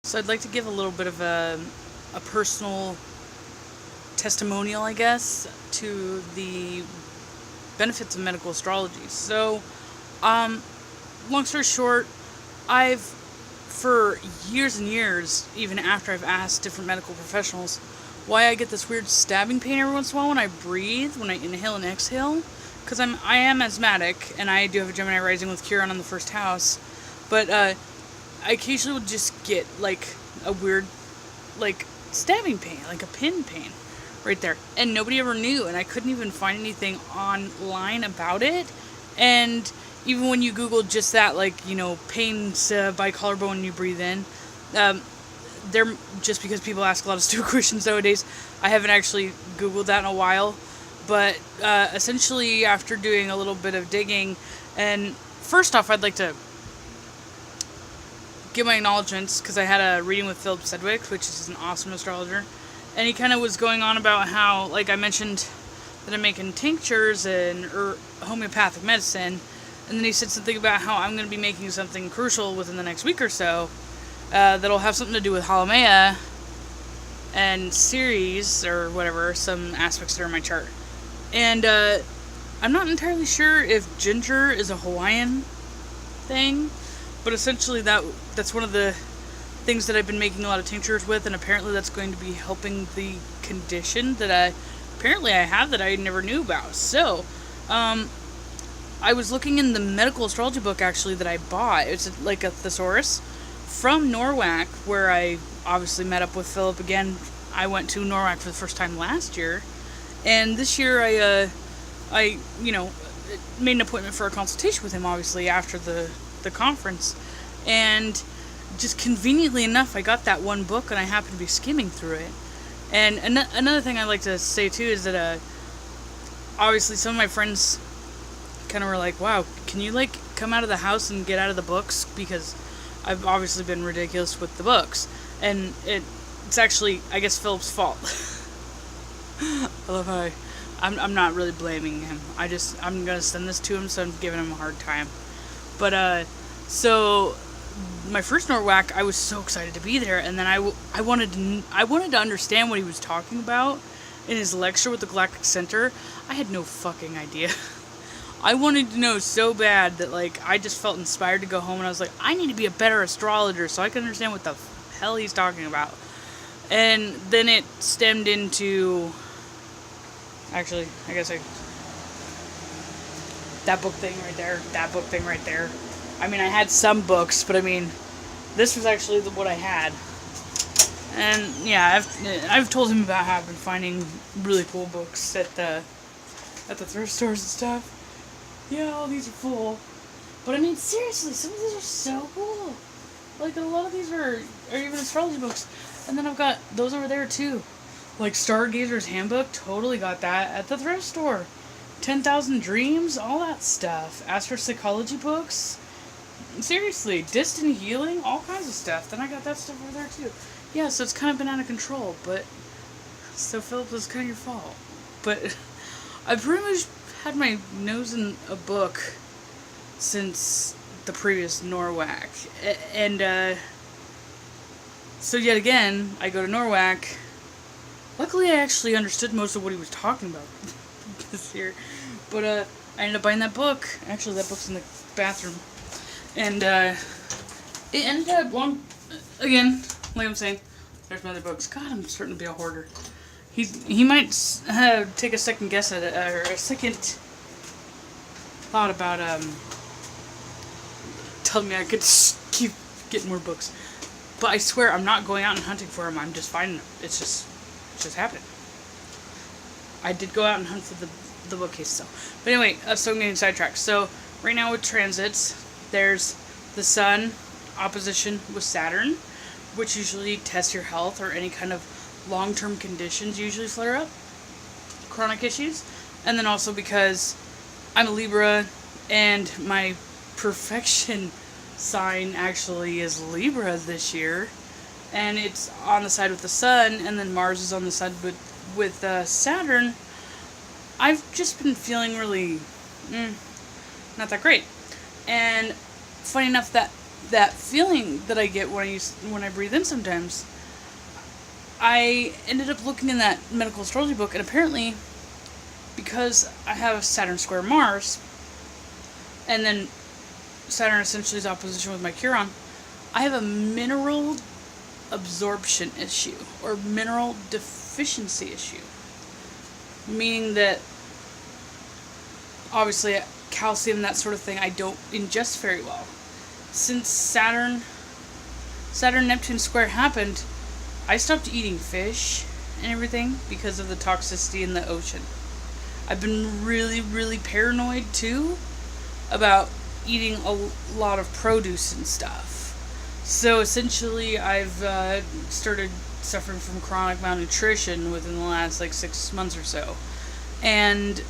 So I'd like to give a little bit of a personal testimonial, I guess, to the benefits of medical astrology. So, um, long story short, I've, for years and years, even after I've asked different medical professionals, why I get this weird stabbing pain every once in a while when I breathe, when I inhale and exhale, because I am asthmatic, and I do have a Gemini rising with Chiron on the first house, but I occasionally would just get like a weird, like, stabbing pain, like a pin pain right there. And nobody ever knew, and I couldn't even find anything online about it. And even when you Google just that, like, pains by collarbone when you breathe in, they're just because people ask a lot of stupid questions nowadays. I haven't actually Googled that in a while. But essentially, after doing a little bit of digging, and first off, I'd like to give my acknowledgements because I had a reading with Philip Sedgwick, which is an awesome astrologer, and he kind of was going on about how, like, I mentioned that I'm making tinctures and homeopathic medicine, and then he said something about how I'm going to be making something crucial within the next week or so that'll have something to do with Halimea and Ceres or whatever, some aspects that are in my chart. And I'm not entirely sure if ginger is a Hawaiian thing, but essentially that's one of the things that I've been making a lot of tinctures with, and apparently that's going to be helping the condition that I have that I never knew about. So, I was looking in the medical astrology book actually that I bought. It's like a thesaurus from Norwalk, where I obviously met up with Philip again. I went to Norwalk for the first time last year, and this year I made an appointment for a consultation with him, obviously, after the conference, and just conveniently enough, I got that one book, and I happened to be skimming through it. And another thing I'd like to say, too, is that, obviously, some of my friends kind of were like, wow, can you, like, come out of the house and get out of the books? Because I've obviously been ridiculous with the books. And it's actually, I guess, Philip's fault. I love how I'm not really blaming him. I'm going to send this to him, so I'm giving him a hard time. But, so my first Norwalk, I was so excited to be there, and then I wanted to understand what he was talking about in his lecture with the Galactic Center. I had no fucking idea. I wanted to know so bad that, like, I just felt inspired to go home, and I was like, I need to be a better astrologer so I can understand what the hell he's talking about. And then it stemmed into, actually, I guess that book thing right there. I mean, I had some books, but I mean, this was actually what I had. And yeah, I've told him about how I've been finding really cool books at the thrift stores and stuff. Yeah, all these are full. But I mean, seriously, some of these are so cool. Like, a lot of these are even astrology books. And then I've got those over there too. Like Stargazer's Handbook, totally got that at the thrift store. 10,000 Dreams, all that stuff. Astropsychology books. Seriously, Distant Healing, all kinds of stuff. Then I got that stuff over there too. Yeah, so it's kind of been out of control, but... So, Philip, it's kind of your fault. But I've pretty much had my nose in a book since the previous Norwalk. And, so yet again, I go to Norwalk. Luckily, I actually understood most of what he was talking about this year. But, I ended up buying that book. Actually, that book's in the bathroom. And, it ended up again, like I'm saying, there's my other books. God, I'm starting to be a hoarder. He might take a second guess at it, or a second thought about, telling me I could keep getting more books. But I swear, I'm not going out and hunting for them. I'm just finding them. It's just happening. I did go out and hunt for the bookcase, so. But anyway, so I'm getting sidetracked. So, right now with transits, there's the Sun opposition with Saturn, which usually tests your health or any kind of long-term conditions usually flare up, chronic issues. And then also because I'm a Libra and my perfection sign actually is Libra this year, and it's on the side with the Sun, and then Mars is on the side with Saturn. I've just been feeling really not that great. And funny enough, that that feeling that I get when I breathe in sometimes, I ended up looking in that medical astrology book, and apparently, because I have Saturn square Mars, and then Saturn essentially is opposition with my Chiron, I have a mineral absorption issue, or mineral deficiency issue. Meaning that, obviously, calcium, that sort of thing, I don't ingest very well. Since Saturn-Neptune square happened, I stopped eating fish and everything because of the toxicity in the ocean. I've been really, really paranoid, too, about eating a lot of produce and stuff. So essentially, I've started suffering from chronic malnutrition within the last 6 months or so. And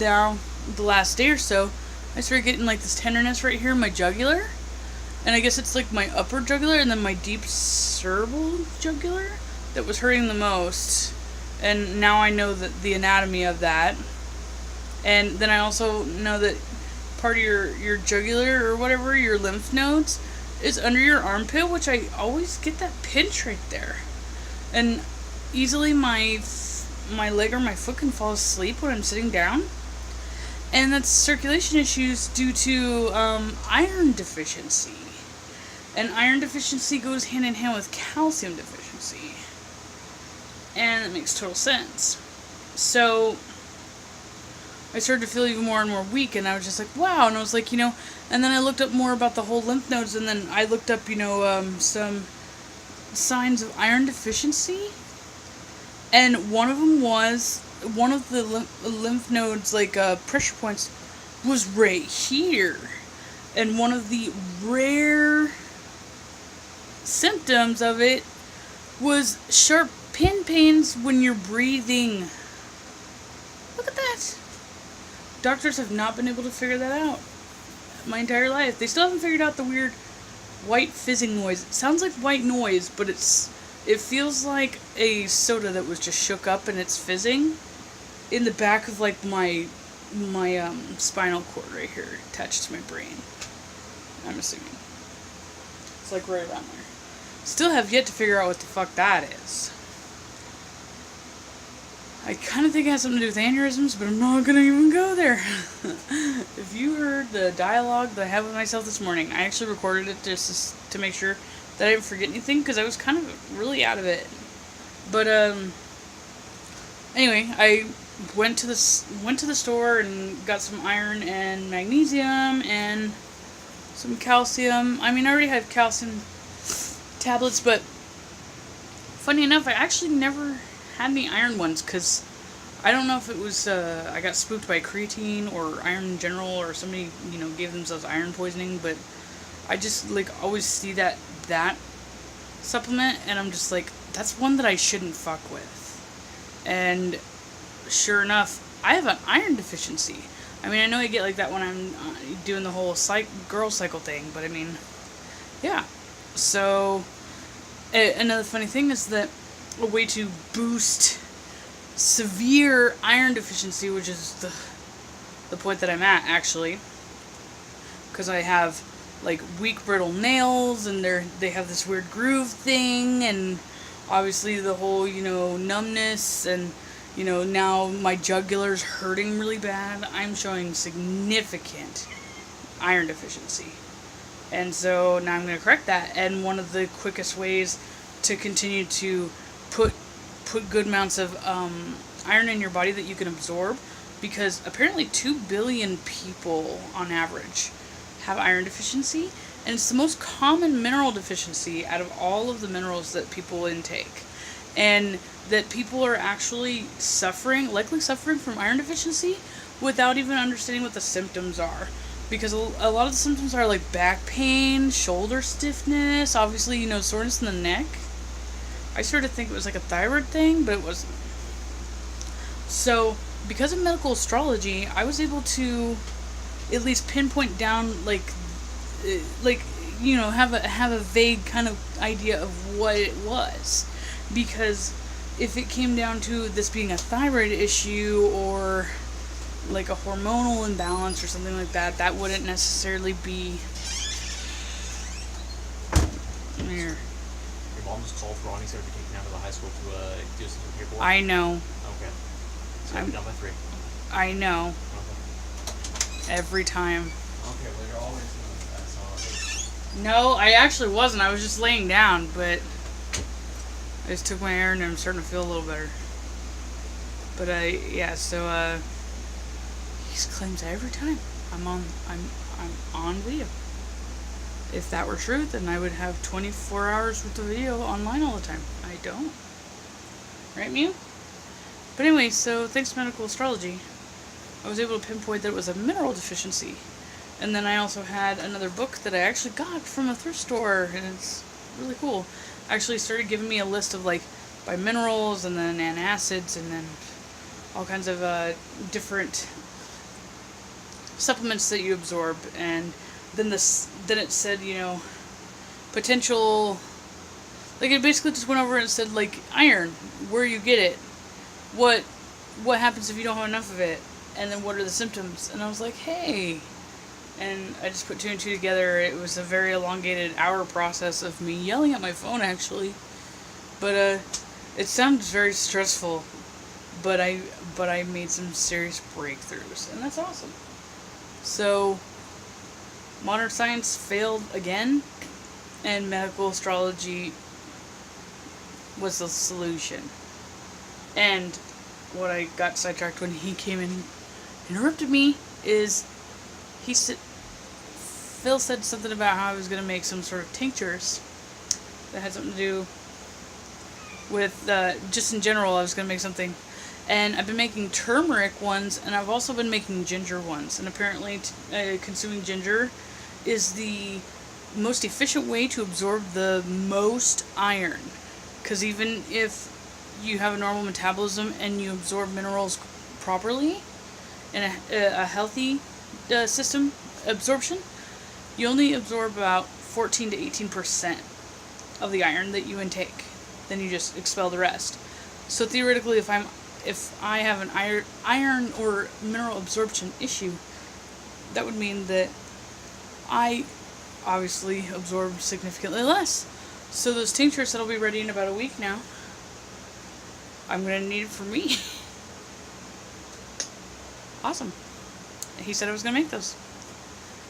now, the last day or so, I started getting this tenderness right here in my jugular. And I guess it's my upper jugular and then my deep cerebral jugular that was hurting the most. And now I know the anatomy of that. And then I also know that part of your jugular or whatever, your lymph nodes, is under your armpit, which I always get that pinch right there. And easily my leg or my foot can fall asleep when I'm sitting down. And that's circulation issues due to iron deficiency. And iron deficiency goes hand in hand with calcium deficiency. And it makes total sense. So I started to feel even more and more weak, and I was just wow. And I was and then I looked up more about the whole lymph nodes, and then I looked up, some signs of iron deficiency. And one of them was, one of the lymph nodes, pressure points, was right here. And one of the rare symptoms of it was sharp pin pains when you're breathing. Look at that. Doctors have not been able to figure that out my entire life. They still haven't figured out the weird white fizzing noise. It sounds like white noise, but it feels like a soda that was just shook up and it's fizzing in the back of my spinal cord right here, attached to my brain. I'm assuming. It's right around there. Still have yet to figure out what the fuck that is. I kind of think it has something to do with aneurysms, but I'm not going to even go there. If you heard the dialogue that I had with myself this morning, I actually recorded it just to make sure that I didn't forget anything, because I was kind of really out of it. But, anyway, I went to the store and got some iron and magnesium and some calcium. I mean, I already have calcium tablets, but funny enough, I actually never had any iron ones, because I don't know if it was I got spooked by creatine or iron in general, or somebody gave themselves iron poisoning, but I just always see that supplement, and I'm just that's one that I shouldn't fuck with. And sure enough, I have an iron deficiency. I mean, I know I get that when I'm doing the whole girl cycle thing, but I mean, yeah. So another funny thing is that a way to boost severe iron deficiency, which is the point that I'm at, actually, because I have weak brittle nails, and they have this weird groove thing, and obviously the whole numbness, and now my jugular's hurting really bad. I'm showing significant iron deficiency, and so now I'm going to correct that. And one of the quickest ways to continue to put good amounts of iron in your body that you can absorb, because apparently 2 billion people on average have iron deficiency, and it's the most common mineral deficiency out of all of the minerals that people intake, and that people are actually likely suffering from iron deficiency without even understanding what the symptoms are, because a lot of the symptoms are back pain, shoulder stiffness, obviously soreness in the neck. I sort of think it was a thyroid thing, but it wasn't. So, because of medical astrology, I was able to at least pinpoint down, have a vague kind of idea of what it was. Because if it came down to this being a thyroid issue, or a hormonal imbalance or something like that, that wouldn't necessarily be just called Ronnie, so to be taken down to the high school to do some paperwork? I know. Okay. So you're done by 3. I know. Okay. Every time. Okay, well, you're always doing that, so... No, I actually wasn't. I was just laying down, but I just took my iron and I'm starting to feel a little better. But yeah, so he claims every time I'm on video. If that were true, then I would have 24 hours worth of video online all the time. I don't. Right, Mew? But anyway, so thanks to medical astrology, I was able to pinpoint that it was a mineral deficiency. And then I also had another book that I actually got from a thrift store, and it's really cool. Actually started giving me a list of, like, by minerals, and then antacids, and then all kinds of different supplements that you absorb. And then it said, you know, potential, like, it basically just went over and said, like, iron, where you get it, what happens if you don't have enough of it, and then what are the symptoms. And I was like, hey. And I just put 2 and 2 together. It was a very elongated hour process of me yelling at my phone, actually. But it sounds very stressful. But I made some serious breakthroughs, and that's awesome. So modern science failed again, and medical astrology was the solution. And what I got sidetracked when he came and interrupted me is Phil said something about how I was going to make some sort of tinctures that had something to do with, just in general, I was going to make something. And I've been making turmeric ones, and I've also been making ginger ones. And apparently consuming ginger is the most efficient way to absorb the most iron. Because even if you have a normal metabolism and you absorb minerals properly in a healthy system absorption, you only absorb about 14 to 18% of the iron that you intake. Then you just expel the rest. So theoretically, if I have an iron or mineral absorption issue, that would mean that I obviously absorb significantly less. So those tinctures that'll be ready in about a week now, I'm going to need it for me. Awesome. He said I was going to make those.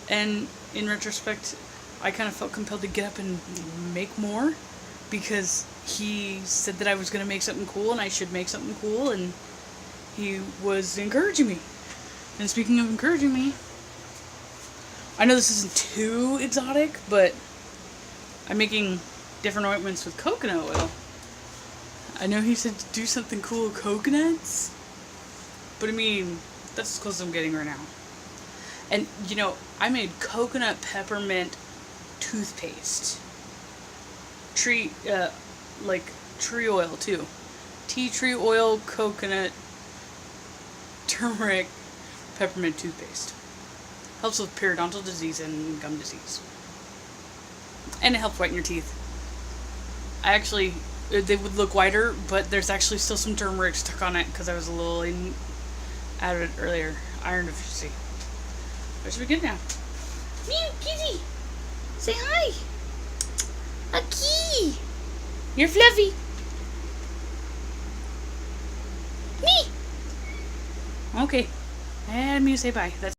And in retrospect, I kind of felt compelled to get up and make more, because he said that I was going to make something cool and I should make something cool, and he was encouraging me. And speaking of encouraging me, I know this isn't too exotic, but I'm making different ointments with coconut oil. I know he said to do something cool with coconuts, but I mean, that's as close as I'm getting right now. And, you know, I made coconut peppermint toothpaste. Tree oil, too. Tea tree oil, coconut, turmeric, peppermint toothpaste. Helps with periodontal disease and gum disease. And it helps whiten your teeth. They would look whiter, but there's actually still some turmeric stuck on it because I was a little out of it earlier. Iron deficiency. But it should be good now. Mew, kitty! Say hi! Aki! You're fluffy! Me! Okay. And Mew, say bye. That's